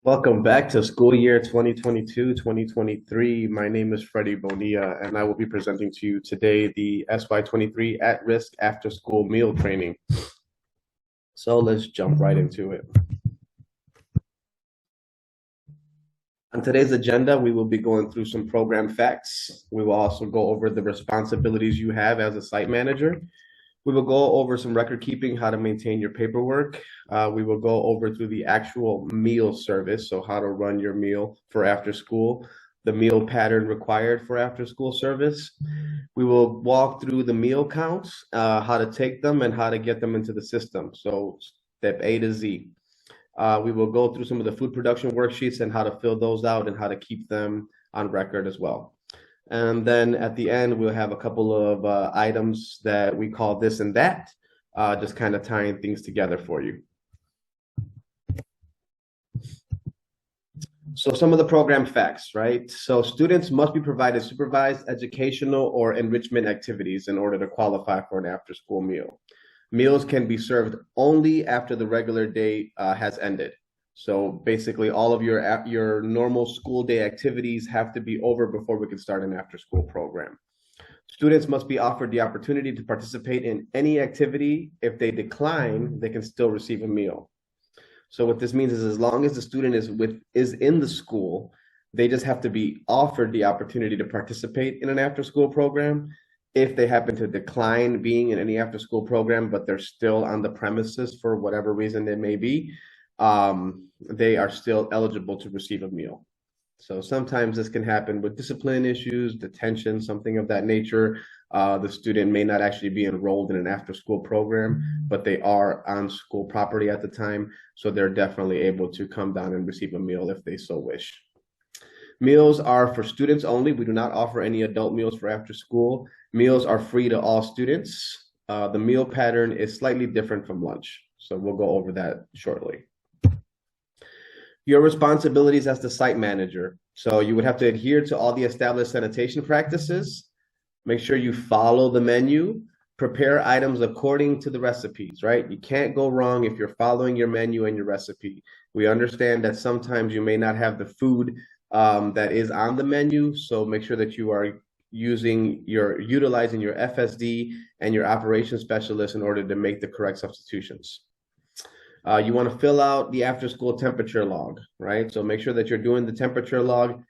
Welcome back to school year 2022-2023. My name is Freddie Bonilla, and I will be presenting to you today the SY23 At-Risk After-School Meal Training. So let's jump right into it. On today's agenda, we will be going through some program facts. We will also go over the responsibilities you have as a site manager. We will go over some record keeping, how to maintain your paperwork. We will go over through the actual meal service, so how to run your meal for after school, the meal pattern required for after school service. We will walk through the meal counts, how to take them and how to get them into the system. So step A to Z. We will go through some of the food production worksheets and how to fill those out and how to keep them on record as well. And then at the end, we'll have a couple of items that we call this and that, just kind of tying things together for you. So some of the program facts, right? So students must be provided supervised educational or enrichment activities in order to qualify for an after-school meal. Meals can be served only after the regular day has ended. So basically all of your normal school day activities have to be over before we can start an after-school program. Students must be offered the opportunity to participate in any activity. If they decline, they can still receive a meal. So what this means is as long as the student is in the school, they just have to be offered the opportunity to participate in an after-school program. If they happen to decline being in any after-school program, but they're still on the premises for whatever reason it may be, they are still eligible to receive a meal. So sometimes this can happen with discipline issues, detention, something of that nature. The student may not actually be enrolled in an after-school program, but they are on school property at the time. So they're definitely able to come down and receive a meal if they so wish. Meals are for students only. We do not offer any adult meals for after school. Meals are free to all students. The meal pattern is slightly different from lunch. So we'll go over that shortly. Your responsibilities as the site manager. So you would have to adhere to all the established sanitation practices. Make sure you follow the menu. Prepare items according to the recipes, right? You can't go wrong if you're following your menu and your recipe. We understand that sometimes you may not have the food that is on the menu, so make sure that you are utilizing your FSD and your operations specialist in order to make the correct substitutions. You want to fill out the after school temperature log, right? So make sure that you're doing the temperature log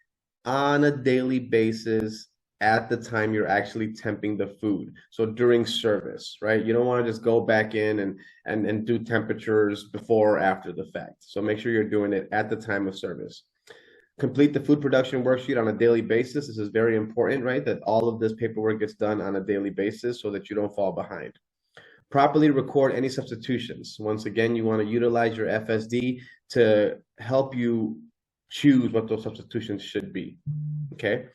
on a daily basis at the time you're actually temping the food. So during service, right? You don't want to just go back in and do temperatures before or after the fact. So make sure you're doing it at the time of service. Complete the food production worksheet on a daily basis. This is very important, right? That all of this paperwork gets done on a daily basis so that you don't fall behind. Properly record any substitutions. Once again, you want to utilize your FSD to help you choose what those substitutions should be, okay?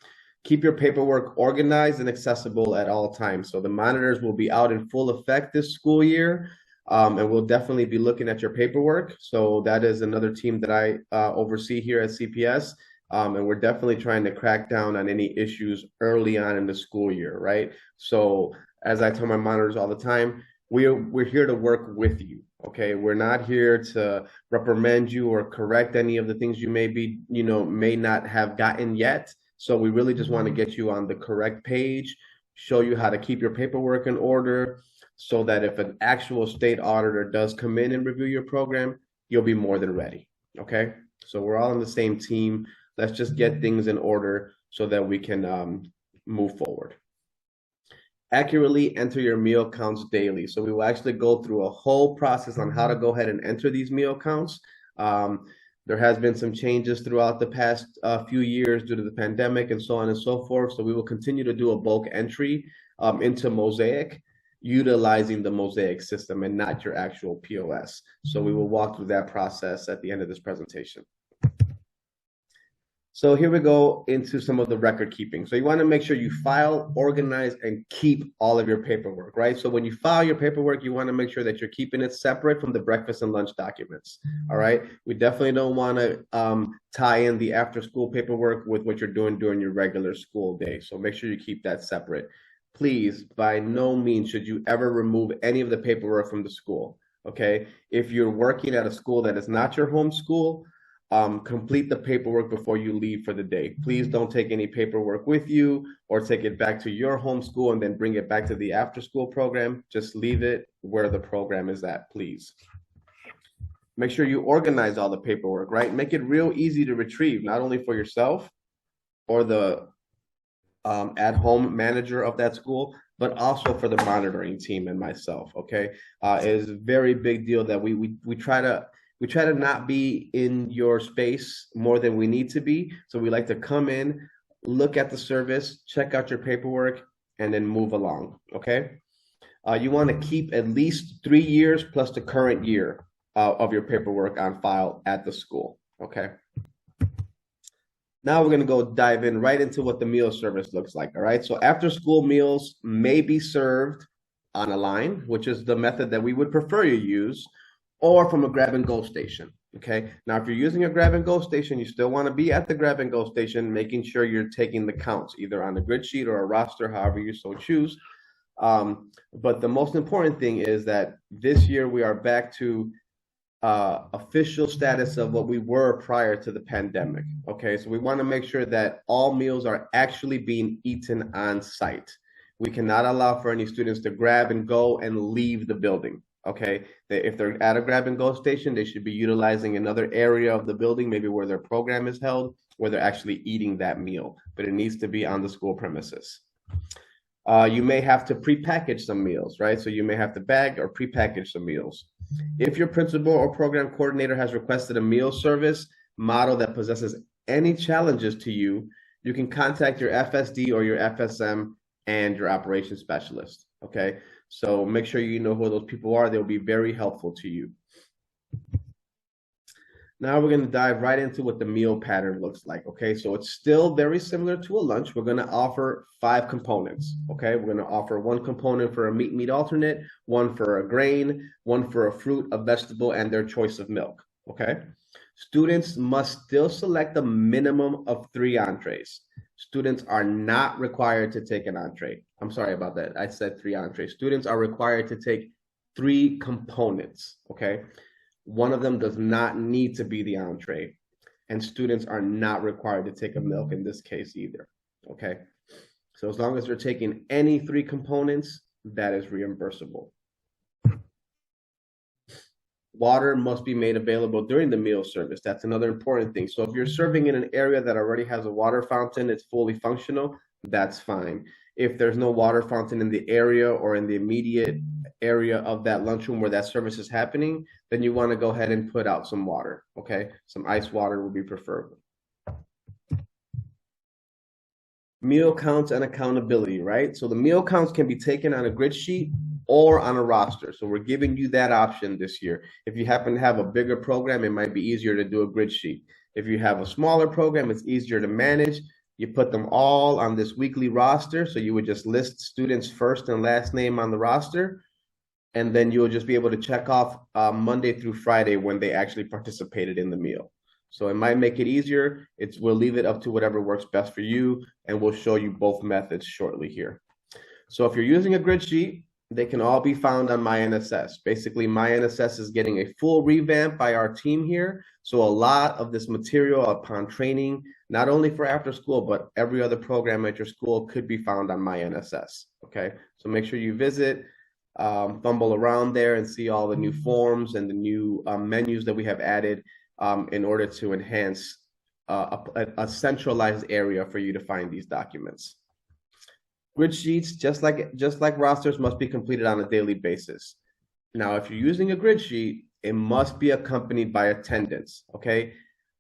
Keep your paperwork organized and accessible at all times. So the monitors will be out in full effect this school year, and we'll definitely be looking at your paperwork. So that is another team that I oversee here at CPS, and we're definitely trying to crack down on any issues early on in the school year, right? So as I tell my monitors all the time, we're here to work with you, okay? We're not here to reprimand you or correct any of the things you may not have gotten yet. So we really just want to get you on the correct page, show you how to keep your paperwork in order so that if an actual state auditor does come in and review your program, you'll be more than ready, okay? So we're all on the same team. Let's just get things in order so that we can move forward. Accurately enter your meal counts daily. So we will actually go through a whole process on how to go ahead and enter these meal counts. There has been some changes throughout the past few years due to the pandemic and so on and so forth. So we will continue to do a bulk entry into Mosaic, utilizing the Mosaic system and not your actual POS. So we will walk through that process at the end of this presentation. So here we go into some of the record keeping. So you want to make sure you file, organize, and keep all of your paperwork, right? So when you file your paperwork, you want to make sure that you're keeping it separate from the breakfast and lunch documents, all right? We definitely don't want to tie in the after-school paperwork with what you're doing during your regular school day. So make sure you keep that separate. Please, by no means should you ever remove any of the paperwork from the school, okay? If you're working at a school that is not your home school, complete the paperwork before you leave for the day. Please don't take any paperwork with you or take it back to your home school and then bring it back to the after school program. Just leave it where the program is at, please. Make sure you organize all the paperwork, right? Make it real easy to retrieve, not only for yourself or the at-home manager of that school, but also for the monitoring team and myself. Okay, it is a very big deal that we try to not be in your space more than we need to be. So we like to come in, look at the service, check out your paperwork, and then move along. Okay, you want to keep at least 3 years plus the current year of your paperwork on file at the school. Okay. Now we're going to go dive in right into what the meal service looks like. All right. So after school meals may be served on a line, which is the method that we would prefer you use, or from a grab and go station. Okay. Now, if you're using a grab and go station, you still want to be at the grab and go station, making sure you're taking the counts either on a grid sheet or a roster, however you so choose. But the most important thing is that this year we are back to official status of what we were prior to the pandemic. Okay, so we want to make sure that all meals are actually being eaten on site. We cannot allow for any students to grab and go and leave the building. Okay, if they're at a grab and go station, they should be utilizing another area of the building, maybe where their program is held, where they're actually eating that meal, but it needs to be on the school premises. You may have to prepackage some meals, right? So you may have to bag or prepackage some meals. If your principal or program coordinator has requested a meal service model that possesses any challenges to you, you can contact your FSD or your FSM and your operations specialist. Okay, so make sure you know who those people are. They'll be very helpful to you. Now we're going to dive right into what the meal pattern looks like. Okay, so it's still very similar to a lunch. We're going to offer 5 components. Okay, we're going to offer 1 component for a meat alternate, 1 for a grain, 1 for a fruit, a vegetable, and their choice of milk. Okay, students must still select a minimum of 3 entrees. Students are not required to take an entree. I'm sorry about that. I said 3 entrees. Students are required to take 3 components. Okay. One of them does not need to be the entree, and students are not required to take a milk in this case either. Okay, so as long as they're taking any 3 components, that is reimbursable. Water must be made available during the meal service. That's another important thing. So if you're serving in an area that already has a water fountain, it's fully functional, that's fine. If there's no water fountain in the area or in the immediate area of that lunchroom where that service is happening, then you want to go ahead and put out some water. Okay, some ice water would be preferable. Meal counts and accountability, right? So the meal counts can be taken on a grid sheet or on a roster. So we're giving you that option this year. If you happen to have a bigger program, it might be easier to do a grid sheet. If you have a smaller program, it's easier to manage. You put them all on this weekly roster. So you would just list students' first and last name on the roster, and then you'll just be able to check off Monday through Friday when they actually participated in the meal. So it might make it easier. We'll leave it up to whatever works best for you, and we'll show you both methods shortly here. So if you're using a grid sheet, they can all be found on MyNSS. Basically, MyNSS is getting a full revamp by our team here. So a lot of this material upon training, not only for after school, but every other program at your school could be found on MyNSS. Okay, so make sure you visit, fumble around there and see all the new forms and the new menus that we have added in order to enhance a centralized area for you to find these documents. Grid sheets, just like rosters, must be completed on a daily basis. Now, if you're using a grid sheet, it must be accompanied by attendance. Okay,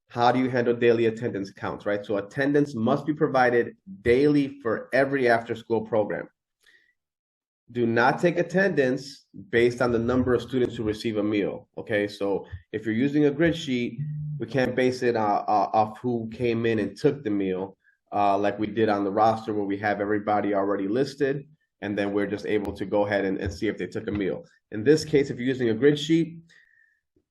how do you handle daily attendance counts, right? So attendance must be provided daily for every after-school program. Do not take attendance based on the number of students who receive a meal. Okay, so if you're using a grid sheet, we can't base it off who came in and took the meal, like we did on the roster where we have everybody already listed, and then we're just able to go ahead and see if they took a meal. In this case, if you're using a grid sheet,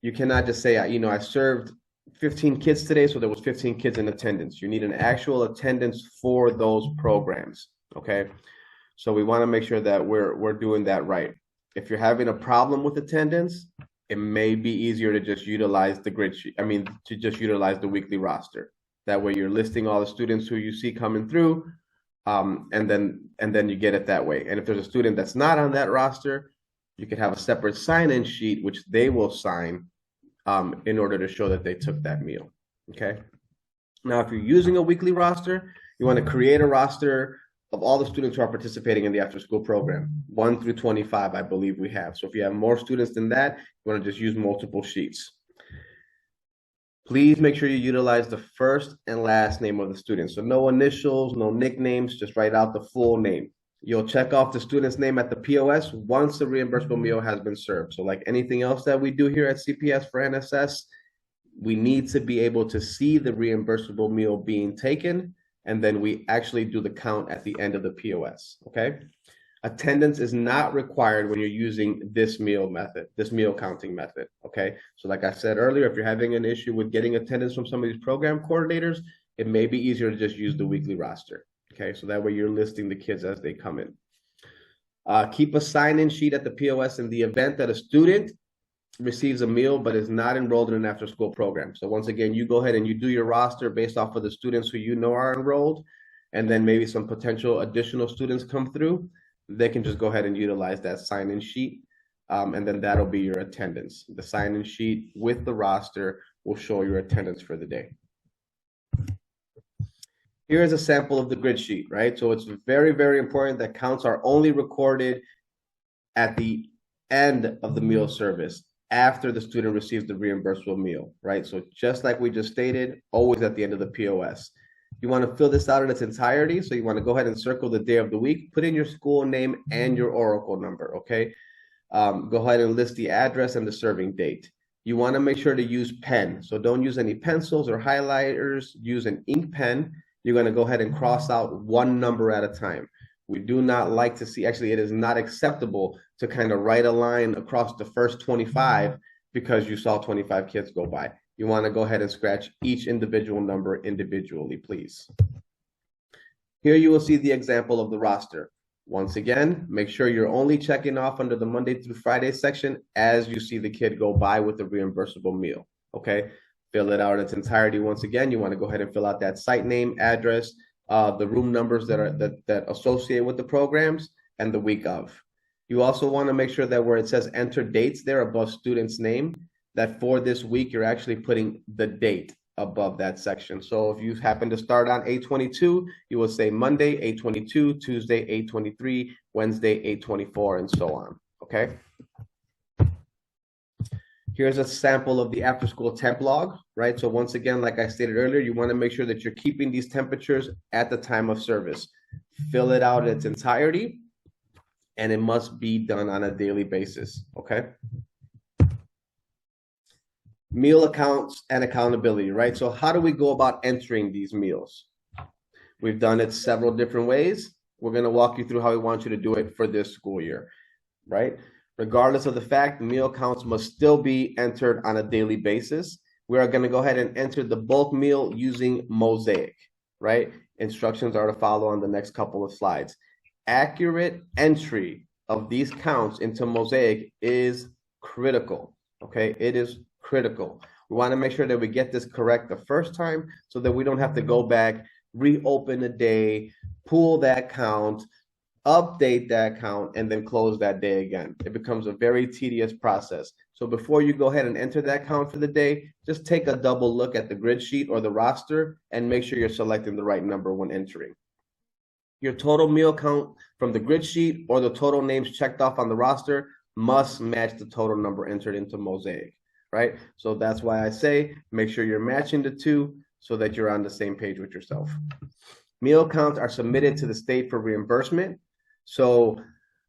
you cannot just say, I served 15 kids today, so there was 15 kids in attendance. You need an actual attendance for those programs. Okay, so we want to make sure that we're doing that right. If you're having a problem with attendance, it may be easier to just utilize the grid sheet. I mean, to just utilize the weekly roster. That way you're listing all the students who you see coming through, and then you get it that way. And if there's a student that's not on that roster, you could have a separate sign-in sheet, which they will sign in order to show that they took that meal, okay? Now, if you're using a weekly roster, you want to create a roster of all the students who are participating in the after-school program, 1 through 25, I believe we have. So if you have more students than that, you want to just use multiple sheets. Please make sure you utilize the first and last name of the student. So no initials, no nicknames, just write out the full name. You'll check off the student's name at the POS once the reimbursable meal has been served. So like anything else that we do here at CPS for NSS, we need to be able to see the reimbursable meal being taken, and then we actually do the count at the end of the POS, okay? Attendance is not required when you're using this meal method, this meal counting method, okay? So like I said earlier, if you're having an issue with getting attendance from some of these program coordinators, it may be easier to just use the weekly roster, okay? So that way you're listing the kids as they come in. Keep a sign-in sheet at the POS in the event that a student receives a meal but is not enrolled in an after-school program. So once again, you go ahead and you do your roster based off of the students who you know are enrolled, and then maybe some potential additional students come through. They can just go ahead and utilize that sign-in sheet, and then that'll be your attendance. The sign-in sheet with the roster will show your attendance for the day. Here is a sample of the grid sheet, right? So it's very, very important that counts are only recorded at the end of the meal service, after the student receives the reimbursable meal, right? So just like we just stated, always at the end of the POS. You want to fill this out in its entirety, so you want to go ahead and circle the day of the week, put in your school name and your Oracle number, okay? Go ahead and list the address and the serving date. You want to make sure to use pen, so don't use any pencils or highlighters, use an ink pen. You're going to go ahead and cross out one number at a time. We do not like to see, actually, it is not acceptable to kind of write a line across the first 25 because you saw 25 kids go by. You want to go ahead and scratch each individual number individually, please. Here you will see the example of the roster. Once again, make sure you're only checking off under the Monday through Friday section as you see the kid go by with the reimbursable meal, okay? Fill it out in its entirety. Once again, you want to go ahead and fill out that site name, address, the room numbers that associate with the programs, and the week of. You also want to make sure that where it says enter dates there above student's name, that for this week, you're actually putting the date above that section. So if you happen to start on 8/22, you will say Monday, 8/22, Tuesday, 8/23, Wednesday, 8/24, and so on, okay? Here's a sample of the after-school temp log, right? So once again, like I stated earlier, you want to make sure that you're keeping these temperatures at the time of service. Fill it out in its entirety, and it must be done on a daily basis, okay? Meal accounts and accountability, right? So how do we go about entering these meals? We've done it several different ways. We're going to walk you through how we want you to do it for this school year, right? Regardless of the fact, meal counts must still be entered on a daily basis. We are going to go ahead and enter the bulk meal using Mosaic, right? Instructions are to follow on the next couple of slides. Accurate entry of these counts into Mosaic is critical, okay? It is critical. We want to make sure that we get this correct the first time so that we don't have to go back, reopen a day, pull that count, update that count, and then close that day again. It becomes a very tedious process. So before you go ahead and enter that count for the day, just take a double look at the grid sheet or the roster and make sure you're selecting the right number when entering. Your total meal count from the grid sheet or the total names checked off on the roster must match the total number entered into Mosaic, right? So that's why I say make sure you're matching the two so that you're on the same page with yourself. Meal counts are submitted to the state for reimbursement. So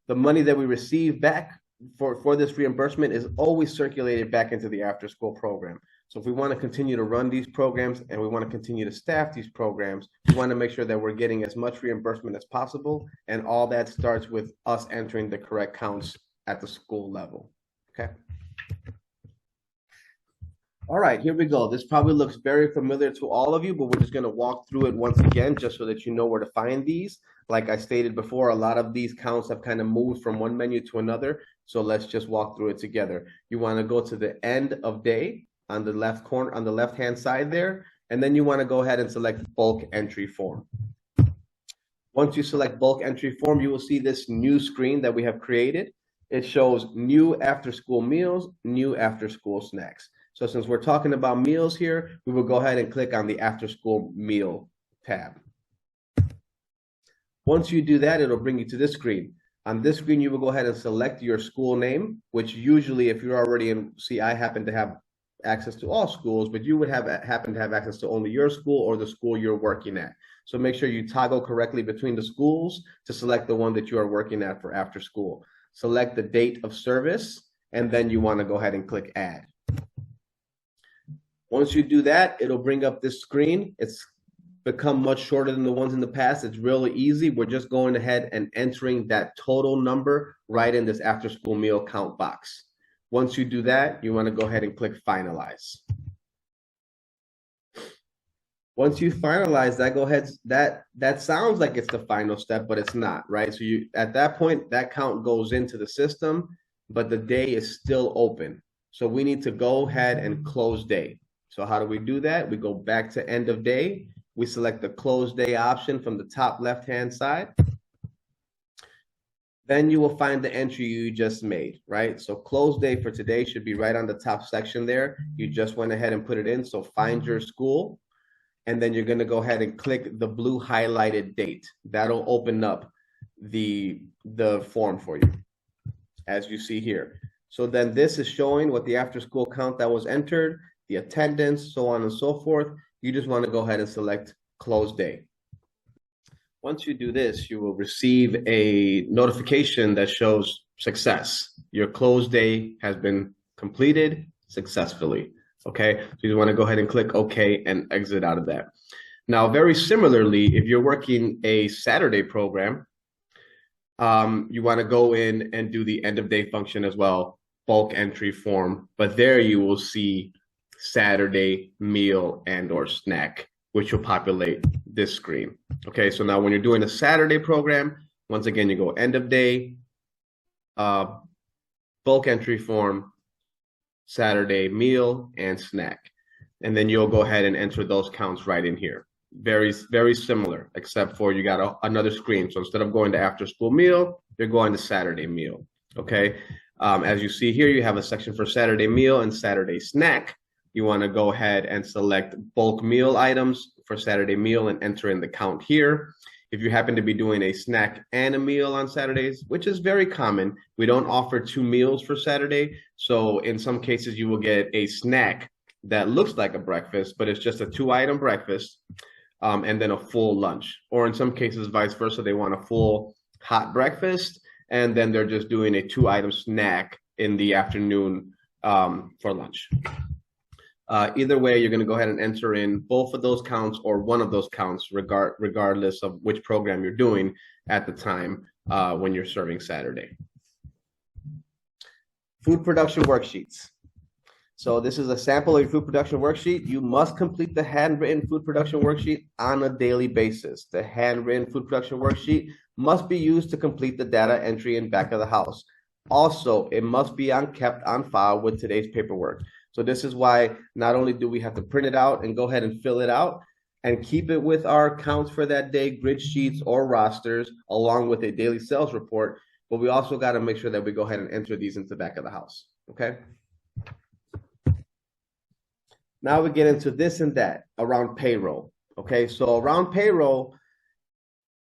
the money that we receive back for this reimbursement is always circulated back into the after school program. So if we want to continue to run these programs and we want to continue to staff these programs, we want to make sure that we're getting as much reimbursement as possible. And all that starts with us entering the correct counts at the school level, okay? All right, here we go. This probably looks very familiar to all of you, but we're just going to walk through it once again, just so that you know where to find these. Like I stated before, a lot of these counts have kind of moved from one menu to another. So let's just walk through it together. You want to go to the end of day on the left corner, on the left-hand side there, and then you want to go ahead and select bulk entry form. Once you select bulk entry form, you will see this new screen that we have created. It shows new after-school meals, new after-school snacks. So since we're talking about meals here, we will go ahead and click on the after-school meal tab. Once you do that, it'll bring you to this screen. On this screen, you will go ahead and select your school name, which usually, if you're already in, see, I happen to have access to all schools, but you would happen to have access to only your school or the school you're working at. So make sure you toggle correctly between the schools to select the one that you are working at for after school. Select the date of service, and then you want to go ahead and click add. Once you do that, it'll bring up this screen. It's become much shorter than the ones in the past. It's really easy. We're just going ahead and entering that total number right in this after school meal count box. Once you do that, you want to go ahead and click finalize. Once you finalize that, go ahead, that sounds like it's the final step, but it's not, right? So you, at that point, that count goes into the system, but the day is still open. So we need to go ahead and close day. So how do we do that? We go back to end of day. We select the close day option from the top left-hand side. Then you will find the entry you just made, right? So close day for today should be right on the top section there. You just went ahead and put it in. So find your school, and then you're going to go ahead and click the blue highlighted date. That'll open up the form for you, as you see here. So then this is showing what the after school count that was entered, the attendance, so on and so forth. You just want to go ahead and select close day. Once you do this, you will receive a notification that shows success. Your close day has been completed successfully. Okay, so you want to go ahead and click OK and exit out of that. Now, very similarly, if you're working a Saturday program, you want to go in and do the end of day function as well, bulk entry form. But there you will see Saturday meal and or snack, which will populate this screen. Okay, so now when you're doing a Saturday program, once again, you go end of day, bulk entry form, Saturday meal and snack. And then you'll go ahead and enter those counts right in here. Very, very similar, except for you got another screen. So instead of going to after school meal, you're going to Saturday meal. Okay, as you see here, you have a section for Saturday meal and Saturday snack. You want to go ahead and select bulk meal items for Saturday meal and enter in the count here. If you happen to be doing a snack and a meal on Saturdays, which is very common, we don't offer 2 meals for Saturday. So in some cases, you will get a snack that looks like a breakfast, but it's just a 2-item breakfast, and then a full lunch. Or in some cases, vice versa, they want a full hot breakfast, and then they're just doing a 2-item snack in the afternoon for lunch. Either way, you're going to go ahead and enter in both of those counts or one of those counts, regardless of which program you're doing at the time when you're serving Saturday. Food production worksheets. So this is a sample of your food production worksheet. You must complete the handwritten food production worksheet on a daily basis. The handwritten food production worksheet must be used to complete the data entry in back of the house. Also, it must be kept on file with today's paperwork. So this is why not only do we have to print it out and go ahead and fill it out and keep it with our counts for that day, grid sheets or rosters, along with a daily sales report, but we also got to make sure that we go ahead and enter these into the back of the house, okay? Now we get into this and that around payroll, okay? So around payroll,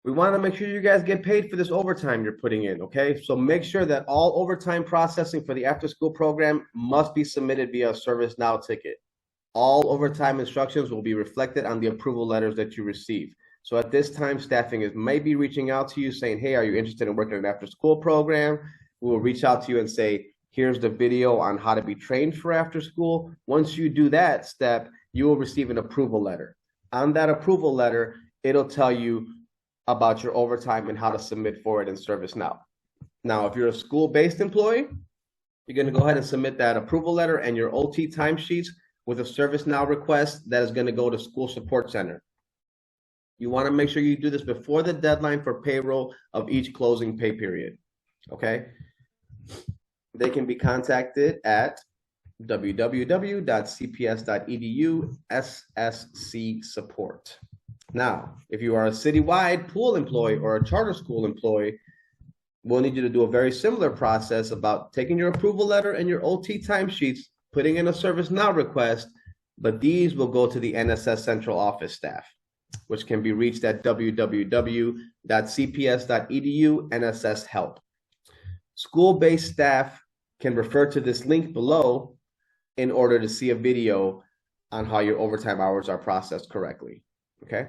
we want to make sure you guys get paid for this overtime you're putting in, okay? So make sure that all overtime processing for the after-school program must be submitted via a ServiceNow ticket. All overtime instructions will be reflected on the approval letters that you receive. So at this time, staffing may be reaching out to you saying, hey, are you interested in working an after-school program? We will reach out to you and say, here's the video on how to be trained for after school. Once you do that step, you will receive an approval letter. On that approval letter, it'll tell you about your overtime and how to submit for it in ServiceNow. Now, if you're a school-based employee, you're going to go ahead and submit that approval letter and your OT timesheets with a ServiceNow request that is going to go to School Support Center. You want to make sure you do this before the deadline for payroll of each closing pay period. Okay? They can be contacted at www.cps.edu/SSC support. Now, if you are a citywide pool employee or a charter school employee, we'll need you to do a very similar process about taking your approval letter and your OT timesheets, putting in a ServiceNow request, but these will go to the NSS Central Office staff, which can be reached at www.cps.edu/NSS-help. School-based staff can refer to this link below in order to see a video on how your overtime hours are processed correctly, okay?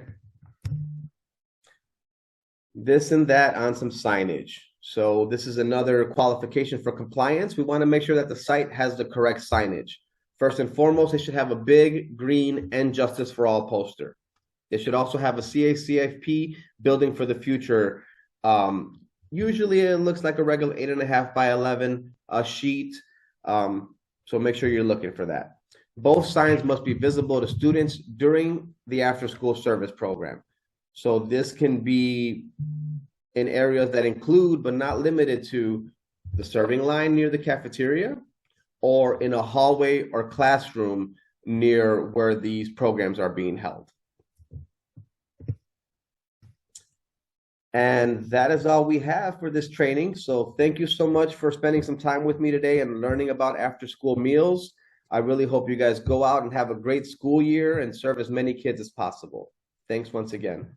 This and that on some signage. So this is another qualification for compliance. We want to make sure that the site has the correct signage. First and foremost, it should have a big green "End Justice for All" poster. It should also have a CACFP building for the future. Usually it looks like a regular 8.5 by 11 sheet. So make sure you're looking for that. Both signs must be visible to students during the after-school service program. So this can be in areas that include, but not limited to, the serving line near the cafeteria, or in a hallway or classroom near where these programs are being held. And that is all we have for this training. So thank you so much for spending some time with me today and learning about after-school meals. I really hope you guys go out and have a great school year and serve as many kids as possible. Thanks once again.